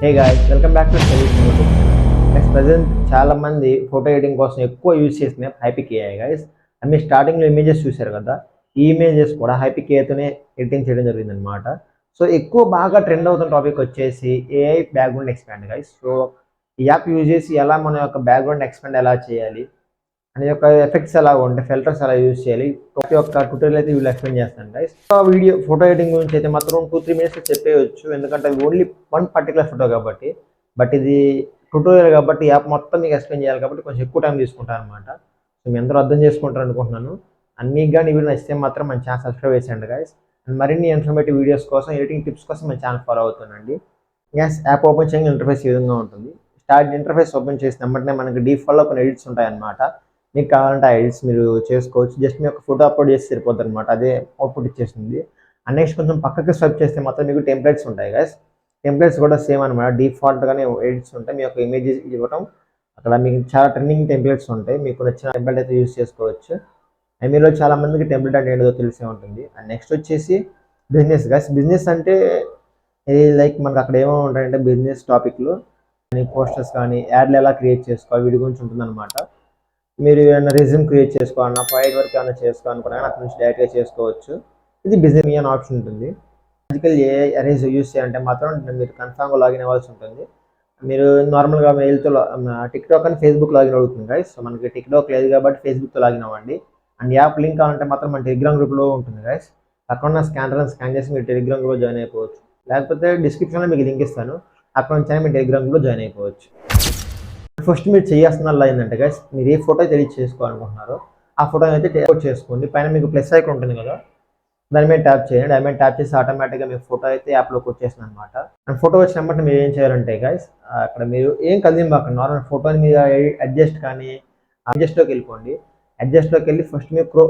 Hey guys, welcome back to next present చాలా మంది photo editing కోసం ఎక్కువ యూజ్ చేసిన హైపిక్ ఏఐ గైస్. అండ్ మీరు స్టార్టింగ్లో ఇమేజెస్ చూశారు కదా, ఈ ఇమేజెస్ కూడా హైపిక్ ఏఐతోనే ఎడిటింగ్ చేయడం జరిగిందనమాట. సో ఎక్కువ బాగా ట్రెండ్ అవుతున్న టాపిక్ వచ్చేసి AI background expand guys. So ఈ యాప్ యూజ్ చేసి ఎలా మన యొక్క బ్యాక్గ్రౌండ్ ఎక్స్పాండ్ ఎలా చేయాలి అనే యొక్క ఎఫెక్ట్స్ ఎలా ఉంటాయి, ఫిల్టర్స్ ఎలా యూజ్ చేయాలి, ప్రతి ఒక్క ట్యూటోరియల్ అయితే వీళ్ళు ఎక్స్ప్లెయిన్ చేస్తాను గైస్. వీడియో ఫోటో ఎడిటింగ్ గురించి అయితే మాత్రం 2-3 మినిట్స్ చెప్పేయచ్చు, ఎందుకంటే అది ఓన్లీ వన్ పర్టికులర్ ఫోటో కాబట్టి. బట్ ఇది ట్యూటోరియల్ కాబట్టి యాప్ మొత్తం మీకు ఎక్స్ప్లెయిన్ చేయాలి కాబట్టి కొంచెం ఎక్కువ టైం తీసుకుంటాను అనమాట. సో మీ అందరూ అర్థం చేసుకుంటారు అనుకుంటున్నాను. అండ్ మీకు కానీ వీడియో నచ్చితే మాత్రం మన ఛానల్ సబ్స్క్రైబ్ చేసేయండి గైస్. అండ్ మరిన్ని ఇన్ఫర్మేటివ్ వీడియోస్ కోసం, ఎడిటింగ్ టిప్స్ కోసం మన ఛానల్ ఫాలో అవుతుందండి. యాప్ ఓపెన్ చేయగా ఇంటర్ఫేస్ ఈ విధంగా ఉంటుంది. స్టార్ట్ ఇంటర్ఫేస్ ఓపెన్ చేసిన వెంటనే మనకి డిఫాల్ట్లో కొన్ని ఎడిట్స్ ఉంటాయన్నమాట. మీకు కావాలంటే ఆ ఎడిట్స్ మీరు చేసుకోవచ్చు. జస్ట్ మీ ఒక ఫోటో అప్లోడ్ చేసి సరిపోద్ది అనమాట, అదే అవుట్పుట్ ఇచ్చేస్తుంది. అండ్ నెక్స్ట్ కొంచెం పక్కకి స్వైప్ చేస్తే మాత్రం మీకు టెంప్లెట్స్ ఉంటాయి గైస్. టెంప్లెట్స్ కూడా సేమ్ అనమాట, డిఫాల్ట్గానే ఎడిట్స్ ఉంటాయి. మీ యొక్క ఇమేజెస్ ఇవ్వడం అక్కడ మీకు చాలా ట్రెండింగ్ టెంప్లెట్స్ ఉంటాయి. మీకు నచ్చిన టెంప్లెట్ అయితే యూజ్ చేసుకోవచ్చు. అండ్ మీలో చాలా మందికి టెంప్లెట్ అంటే ఏంటో తెలిసే ఉంటుంది. అండ్ నెక్స్ట్ వచ్చేసి బిజినెస్ గైస్. బిజినెస్ అంటే లైక్ మనకు అక్కడ ఏమో ఉంటాయంటే బిజినెస్ టాపిక్లు కానీ, పోస్టర్స్ కానీ, యాడ్లు ఎలా క్రియేట్ చేసుకోవాలి వీటి గురించి ఉంటుందన్నమాట. మీరు ఏమైనా రెజ్యూమ్ క్రియేట్ చేసుకోవాలన్నా, ఫైల్ వర్క్ ఏమైనా చేసుకోవాలనుకున్నా అక్కడ నుంచి డైరెక్ట్గా చేసుకోవచ్చు. ఇది బిజినెస్ అనే ఆప్షన్ ఉంటుంది. లాజికల్ ఏఐ అరేంజ్ యూస్ చేయాలంటే మాత్రం మీరు కన్ఫామ్గా లాగిన్ అవ్వాల్సి ఉంటుంది. మీరు నార్మల్గా మెయిల్తో టిక్టాక్ అని ఫేస్బుక్ లాగిన్ అవుతుంది గైస్. సో మనకి టిక్టాక్ లేదు కాబట్టి ఫేస్బుక్తో లాగిన్ అవ్వండి. అండ్ యాప్ లింక్ కావాలంటే మాత్రం మన టెలిగ్రామ్ గ్రూప్లో ఉంటుంది గైస్. అక్కడ ఉన్న స్కాన్ చేసి మీరు టెలిగ్రామ్ గ్రూప్లో జాయిన్ అయిపోవచ్చు. లేకపోతే డిస్క్రిప్షన్లో మీకు లింక్ ఇస్తాను, అక్కడ నుంచి మీరు టెలిగ్రామ్ గ్రూప్లో జాయిన్ అయిపోవచ్చు. ఫస్ట్ మీరు చేయాల్సిందల్లా ఏంటంటే గైస్, మీరు ఏ ఫోటో అయితే ఎడిట్ చేసుకోవాలనుకుంటున్నారో ఆ ఫోటోని అయితే డౌన్లోడ్ చేసుకోండి. పైన మీకు ప్లస్ ఐకాన్ ఉంటుంది కదా, దాని మీద ట్యాప్ చేయండి. దాని మీద ట్యాప్ చేసి ఆటోమేటిక్గా మీ ఫోటో అయితే యాప్లోకి వచ్చేస్తుంది అనమాట. అండ్ ఫోటో వచ్చినప్పుడు మీరు ఏం చేయాలంటే గైస్, అక్కడ మీరు ఏం కదిలింబాకండి, నార్మల్ ఫోటోని మీరు అడ్జస్ట్ కానీ అడ్జస్ట్లోకి వెళ్ళిపోండి. అడ్జస్ట్లోకి వెళ్ళి ఫస్ట్ మీరు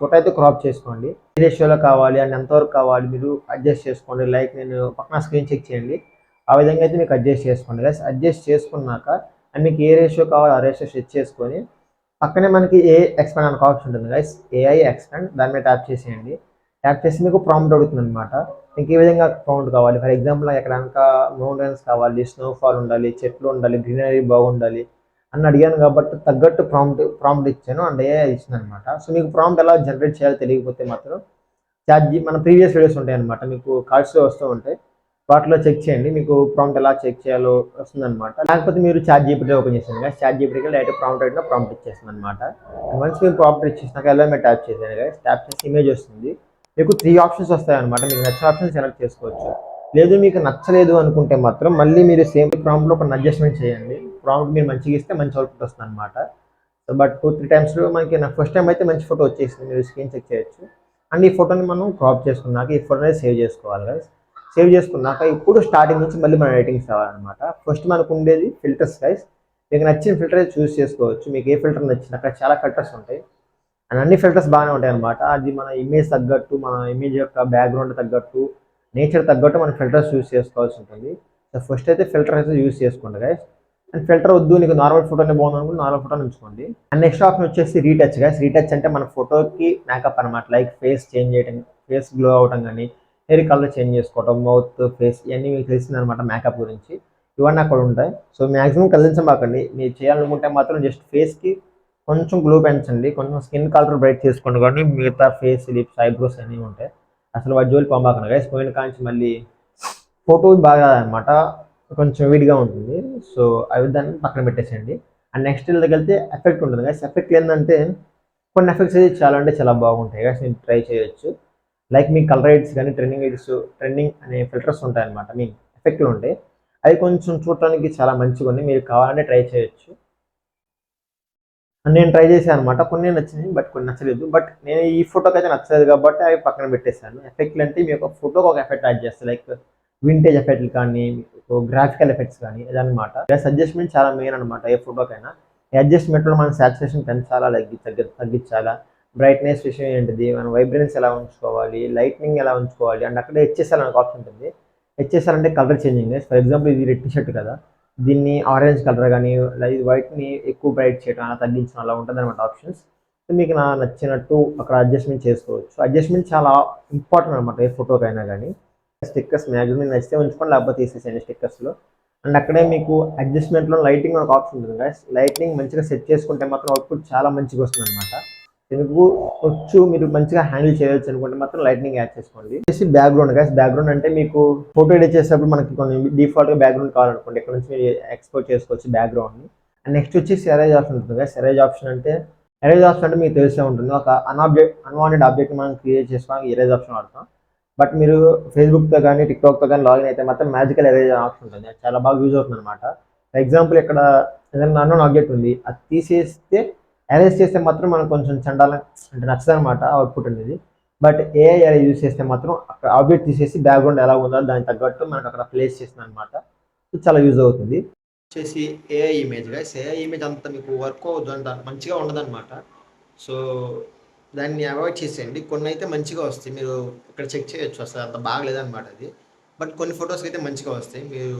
ఫోటో అయితే క్రాప్ చేసుకోండి. ఏ రేషియోలో కావాలి అండ్ ఎంతవరకు కావాలి మీరు అడ్జస్ట్ చేసుకోండి. లైక్ నేను పక్కన స్క్రీన్ చెక్ చేయండి, ఆ విధంగా అయితే మీకు అడ్జస్ట్ చేసుకోండి గైస్. అడ్జస్ట్ చేసుకున్నాక అండ్ మీకు ఏ రేషియో కావాలో ఆ రేషియో సెట్ చేసుకొని పక్కనే మనకి ఏ ఎక్స్పాండ్ అనే ఆప్షన్ ఉంటుంది గైస్, ఏఐ ఎక్స్పాండ్, దాని మీద ట్యాప్ చేసేయండి. ట్యాప్ చేసి మీకు ప్రాంప్ట్ అడుగుతుంది అనమాట. మీకు ఏ విధంగా ప్రాంప్ట్ కావాలి, ఫర్ ఎగ్జాంపుల్ ఎక్కడ కనుక మౌంటైన్స్ కావాలి, స్నోఫాల్ ఉండాలి, చెట్లు ఉండాలి, గ్రీనరీ బాగుండాలి అని అడిగాను కాబట్టి తగ్గట్టు ప్రాంప్ట్ ఇచ్చాను అండ్ ఏఐ ఇచ్చింది అనమాట. సో మీకు ప్రాంప్ట్ ఎలా జనరేట్ చేయాలో తెలియకపోతే మాత్రం మన ప్రీవియస్ వీడియోస్ ఉంటాయి అనమాట, మీకు కార్డ్స్లో వస్తూ ఉంటాయి, వాటిలో చెక్ చేయండి. మీకు ప్రాంప్ట్ ఎలా చెక్ చేయాలో వస్తుందన్నమాట. లేకపోతే మీరు చాట్ జీపీటీ ఓపెన్ చేసాను కదా, చాట్ జీపీటీకి డైరెక్ట్ ప్రాంప్ట్ అడిగినా ప్రాంప్ట్ ఇచ్చేస్తుంది అనమాట. వన్స్ మీరు ప్రాంప్ట్ ఇచ్చేసినాక ఎలా మీరు ట్యాప్ చేసాను కదా, ట్యాప్ చేసి ఇమేజ్ వస్తుంది. మీకు 3 ఆప్షన్స్ వస్తాయి అనమాట. మీకు నచ్చిన ఆప్షన్ సెలెక్ట్ చేసుకోవచ్చు. లేదు మీకు నచ్చలేదు అనుకుంటే మాత్రం మళ్ళీ మీరు సేమ్ ప్రాంప్ట్లో ఒక అడ్జస్ట్మెంట్ చేయండి. ప్రాంప్ట్ మీరు మంచిగా ఇస్తే మంచి అవుట్పుట్ వస్తుంది అనమాట. సో బట్ 2-3 టైమ్స్లో మనకి నాకు ఫస్ట్ టైం అయితే మంచి ఫోటో వచ్చేసింది, మీరు స్క్రీన్ చెక్ చేయొచ్చు. అండ్ ఈ ఫోటోని మనం క్రాప్ చేసుకున్నాక ఈ ఫోటోని సేవ్ చేసుకోవాలి గైస్. సేవ్ చేసుకున్నాక ఇప్పుడు స్టార్టింగ్ నుంచి మళ్ళీ మన ఎడిటింగ్స్ రావాలన్నమాట. ఫస్ట్ మనకు ఉండేది ఫిల్టర్స్ గైస్. మీకు నచ్చిన ఫిల్టర్ చూస్ చేసుకోవచ్చు. మీకు ఏ ఫిల్టర్ నచ్చిన అక్కడ చాలా ఫిల్టర్స్ ఉంటాయి అండ్ అన్ని ఫిల్టర్స్ బాగానే ఉంటాయి అనమాట. అది మన ఇమేజ్ తగ్గట్టు, మన ఇమేజ్ యొక్క బ్యాక్గ్రౌండ్ తగ్గట్టు, నేచర్ తగ్గట్టు మన ఫిల్టర్స్ యూస్ చేసుకోవాల్సి ఉంటుంది. సో ఫస్ట్ అయితే ఫిల్టర్ అయితే యూస్ చేసుకోండి గైస్. అండ్ ఫిల్టర్ వద్దు, నీకు నార్మల్ ఫోటోనే బాగుంది అనుకుంటే నార్మల్ ఫోటోని ఉంచుకోండి. అండ్ నెక్స్ట్ ఆప్షన్ వచ్చేసి రీటచ్ గైస్. రీటచ్ అంటే మన ఫోటోకి మేకప్ అనమాట. లైక్ ఫేస్ చేంజ్ చేయడం, ఫేస్ గ్లో అవడం కానీ, హెయిర్ కలర్ చేంజ్ చేసుకోవడం, మౌత్, ఫేస్, ఇవన్నీ మీకు తెలిసింది అనమాట మేకప్ గురించి. ఇవన్నీ అక్కడ ఉంటాయి. సో మ్యాక్సిమం కదిలించమాకండి. మీరు చేయాలనుకుంటే మాత్రం జస్ట్ ఫేస్కి కొంచెం గ్లో పెంచండి, కొంచెం స్కిన్ కలర్ బ్రైట్ చేసుకోండి, కానీ మిగతా ఫేస్, లిప్స్, ఐబ్రోస్ అన్నీ ఉంటాయి. అసలు వాటి జోలి పంపాకండి గైస్. పోయిన కాంచి మళ్ళీ ఫోటో బాగా అనమాట, కొంచెం వీడిగా ఉంటుంది. సో అవి దాన్ని పక్కన పెట్టేసేయండి. అండ్ నెక్స్ట్ దగ్గరికి వెళ్తే ఎఫెక్ట్ ఉంటుంది గైస్. ఎఫెక్ట్ ఏంటంటే కొన్ని ఎఫెక్ట్స్ అయితే చాలా అంటే చాలా బాగుంటాయి గైస్, మీరు ట్రై చేయొచ్చు. లైక్ మీ కలర్ ఎడిట్స్ కానీ, ట్రెండింగ్ అనే ఫిల్టర్స్ ఉంటాయి అనమాట, మీ ఎఫెక్ట్లు ఉంటాయి. అవి కొంచెం చూడటానికి చాలా మంచిగా ఉన్నాయి, మీరు కావాలంటే ట్రై చేయొచ్చు. నేను ట్రై చేశాను అనమాట, కొన్ని నచ్చినాయి బట్ కొన్ని నచ్చలేదు. బట్ నేను ఈ ఫోటోకి అయితే నచ్చలేదు కాబట్టి అవి పక్కన పెట్టేశాను. ఎఫెక్ట్లు అంటే మీ యొక్క ఫోటోకి ఒక ఎఫెక్ట్ యాడ్ చేస్తాను, లైక్ వింటేజ్ ఎఫెక్ట్లు కానీ, గ్రాఫికల్ ఎఫెక్ట్స్ కానీ ఇదనమాట. అడ్జస్ట్మెంట్ చాలా మెయిన్ అనమాట ఏ ఫోటోకైనా. ఈ అడ్జస్ట్మెంట్లో మనం సాచురేషన్ పెంచాలా, తగ్గించాలా, బ్రైట్నెస్ విషయం ఏంటిది, మనం వైబ్రెన్స్ ఎలా ఉంచుకోవాలి, లైట్నింగ్ ఎలా ఉంచుకోవాలి, అండ్ అక్కడ హెచ్ఎస్ఎల్ అనే ఆప్షన్ ఉంటుంది. హెచ్ఎస్ఎల్ అంటే కలర్ చేంజింగ్. ఫర్ ఎగ్జాంపుల్ ఇది రెడ్ టీ-షర్ట్ కదా, దీన్ని ఆరెంజ్ కలర్ కానీ, ఇది వైట్ని ఎక్కువ బ్రైట్ చేయడం, అలా తగ్గించడం, అలా ఉంటుంది అనమాట ఆప్షన్స్. సో మీకు నచ్చినట్టు అక్కడ అడ్జస్ట్మెంట్ చేసుకోవచ్చు. అడ్జస్ట్మెంట్ చాలా ఇంపార్టెంట్ అనమాట ఏ ఫోటోకైనా కానీ. స్టిక్కర్స్ మ్యాక్సిమం నచ్చితే ఉంచుకోండి, లేకపోతే తీసేసేయండి స్టిక్కర్స్లో. అండ్ అక్కడే మీకు అడ్జస్ట్మెంట్లో లైటింగ్ ఒక ఆప్షన్ ఉంటుంది గైస్. లైటింగ్ మంచిగా సెట్ చేసుకుంటే మాత్రం అవుట్పుట్ చాలా మంచిగా వస్తుంది అనమాట. మీకు మీరు మంచిగా హ్యాండిల్ చేయొచ్చు అనుకుంటే మాత్రం లైటింగ్ యాడ్ చేసుకోండి. వచ్చేసి బ్యాక్గ్రౌండ్ గైస్. బ్యాక్గ్రౌండ్ అంటే మీకు ఫోటో ఎడిట్ చేసేటప్పుడు మనకి కొన్ని డిఫాల్ట్గా బ్యాక్గ్రౌండ్ కావాలనుకోండి, ఇక్కడ నుంచి మీరు ఎక్స్పోర్ట్ చేసుకోవచ్చు బ్యాక్గ్రౌండ్ని. అండ్ నెక్స్ట్ వచ్చేసి ఎరేజ్ ఆప్షన్ ఉంటుంది గైస్. ఎరేజ్ ఆప్షన్ అంటే మీకు తెలిసే ఉంటుంది. ఒక అన్వాంటెడ్ ఆబ్జెక్ట్ మనం క్రియేట్ చేసుకోవడానికి ఎరేజ్ ఆప్షన్ వాడతాం. బట్ మీరు ఫేస్బుక్తో కానీ టిక్టాక్తో కానీ లాగిన్ అయితే మాత్రం మ్యాజికల్ ఎరేజ్ ఆప్షన్ ఉంటుంది. అది చాలా బాగా యూజ్ అవుతుంది అనమాట. ఫర్ ఎగ్జాంపుల్ ఇక్కడ ఏదైనా అన్నోన్ ఆబ్జెక్ట్ ఉంది, అది తీసేస్తే ఎరేజ్ చేస్తే మాత్రం మనకు కొంచెం చండాలం అంటే నచ్చదు అనమాట అవుట్పుట్ అనేది. బట్ ఏఐ యూజ్ చేస్తే మాత్రం అక్కడ ఆబ్జెక్ట్ తీసేసి బ్యాక్గ్రౌండ్ ఎలా ఉందో దానికి తగ్గట్టు మనకు అక్కడ ప్లేస్ చేస్తుంది అనమాట. చాలా యూజ్ అవుతుంది. వచ్చేసి AI image guys. AI image అంత మీకు వర్క్ అవుతుంది అంత మంచిగా ఉండదన్నమాట. సో దాన్ని అవాయిడ్ చేసేయండి. కొన్ని అయితే మంచిగా వస్తాయి, మీరు ఇక్కడ చెక్ చేయొచ్చు, అసలు అంత బాగలేదన్నమాట అది. బట్ కొన్ని ఫొటోస్కి అయితే మంచిగా వస్తాయి. మీరు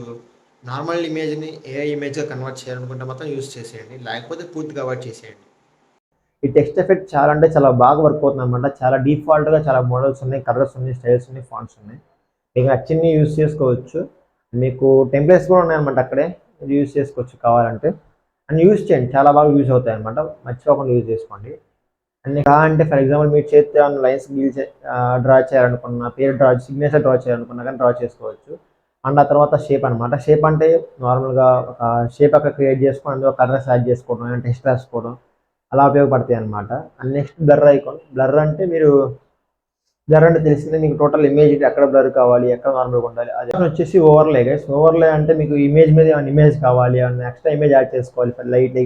నార్మల్ ఇమేజ్ని ఏఐ ఇమేజ్గా కన్వర్ట్ చేయాలనుకుంటే మాత్రం యూజ్ చేసేయండి, లేకపోతే పూర్తిగా అవాయిడ్ చేసేయండి. ఈ టెక్స్ట్ ఎఫెక్ట్ చాలా అంటే చాలా బాగా వర్క్ అవుతుంది అనమాట. చాలా డిఫాల్ట్గా చాలా మోడల్స్ ఉన్నాయి, కలర్స్ ఉన్నాయి, స్టైల్స్ ఉన్నాయి, ఫాంట్స్ ఉన్నాయి. మీకు నచ్చింది యూజ్ చేసుకోవచ్చు. మీకు టెంప్లెట్స్ కూడా ఉన్నాయన్నమాట, అక్కడే యూజ్ చేసుకోవచ్చు కావాలంటే. అండ్ యూజ్ చేయండి, చాలా బాగా యూజ్ అవుతాయి అనమాట. మర్చిపోకుండా యూజ్ చేసుకోండి. అండ్ అంటే ఫర్ ఎగ్జాంపుల్ మీరు చేతితో లైన్స్ డ్రా చేయాలనుకున్న, పేరు సిగ్నేచర్ డ్రా చేయాలనుకున్నా కానీ డ్రా చేసుకోవచ్చు. అండ్ ఆ తర్వాత షేప్ అనమాట. షేప్ అంటే నార్మల్గా ఒక షేప్ అక్కడ క్రియేట్ చేసుకొని అందులో కలర్స్ యాడ్ చేసుకోవడం, అంటే టెక్స్ట్ రాసుకోవడం అలా ఉపయోగపడతాయి అనమాట. And next blur icon. Blur అంటే తెలిసిందే మీకు, టోటల్ ఇమేజ్ ఎక్కడ బ్లర్ కావాలి, ఎక్కడ నార్మల్గా ఉండాలి. అది వచ్చేసి ఓవర్లే గైస్. ఓవర్లే అంటే మీకు ఇమేజ్ మీద ఏమైనా ఇమేజ్ కావాలి, ఏమైనా ఎక్స్ట్రా ఇమేజ్ యాడ్ చేసుకోవాలి, light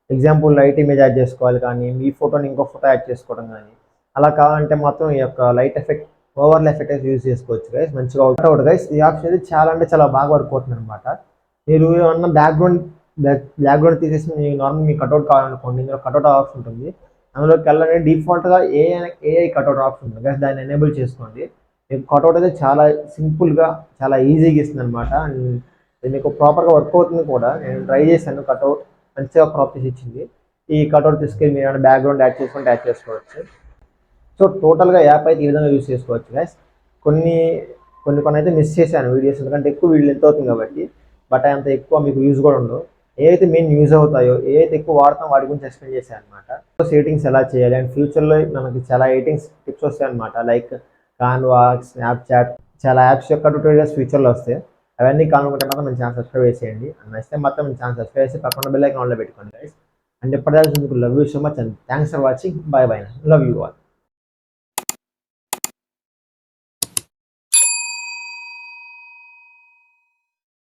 example light image add చేసుకోవాలి కానీ మీ ఫోటోని ఇంకో ఫోటో యాడ్ చేసుకోవడం కానీ అలా కావాలంటే మాత్రం ఈ యొక్క లైట్ ఎఫెక్ట్, ఓవర్లే ఎఫెక్ట్ అయితే యూజ్ చేసుకోవచ్చు గైస్. మంచిగా అవుట్ గైస్. ఈ ఆప్షన్ అయితే చాలా అంటే చాలా బాగా వర్క్ అవుతుంది అనమాట. మీరు ఏమన్నా బ్యాక్గ్రౌండ్ తీసేసి మీకు నార్మల్ మీ కట్అవుట్ కావాలనుకోండి, ఇందులో కట్అవుట్ ఆప్షన్ ఉంటుంది. అందులోకి వెళ్ళాలని డిఫాల్ట్గా ఏఐ కట్అవుట్ ఆప్షన్ ఉంటుంది గైస్. దాన్ని ఎనేబుల్ చేసుకోండి. మీకు కట్అవుట్ అయితే చాలా సింపుల్గా చాలా ఈజీగా ఇస్తుంది అనమాట. అండ్ మీకు ప్రాపర్గా వర్క్ అవుతుంది కూడా. నేను ట్రై చేశాను, కట్అవుట్ మంచిగా ప్రాపర్టీస్ ఇచ్చింది. ఈ కట్అవుట్ తీసుకెళ్ళి మీరు ఏమైనా బ్యాక్గ్రౌండ్ యాడ్ చేసుకుంటే యాడ్ చేసుకోవచ్చు. సో టోటల్గా యాప్ అయితే ఈ విధంగా యూజ్ చేసుకోవచ్చు గైస్. కొన్ని అయితే మిస్ చేశాను వీడియోస్, ఎందుకంటే ఎక్కువ వీడియో ఎంత అవుతుంది కాబట్టి. బట్ అంత ఎక్కువ మీకు యూజ్ కూడా ఉండవు. ఏవైతే మెయిన్ యూజ్ అవుతాయో, ఏవైతే ఎక్కువ వాడతాం వాటి గురించి ఎక్స్ప్లెయిన్ చేశాను అనమాట. సెట్టింగ్స్ ఎలా చేయాలి అండ్ ఫ్యూచర్లో మనకి చాలా ఎడిటింగ్స్ టిప్స్ వస్తాయి అనమాట. లైక్ కాన్వా, స్నాప్చాట్, చాలా యాప్స్ యొక్క ట్యూటోరియల్స్ ఫ్యూచర్లో వస్తాయి. అవన్నీ కావాలనుకుంటే మాత్రం మన ఛానల్ సబ్స్క్రైబ్ చేసేయండి. అండ్ నచ్చితే మాత్రం మన ఛానల్ సబ్స్క్రైబ్ చేసి పక్కన బెల్ ఐకాన్ ఆన్లో పెట్టుకోండి గైస్. అండ్ ఎప్పటిదాకా love you so much and thanks for watching. By by. Love you all.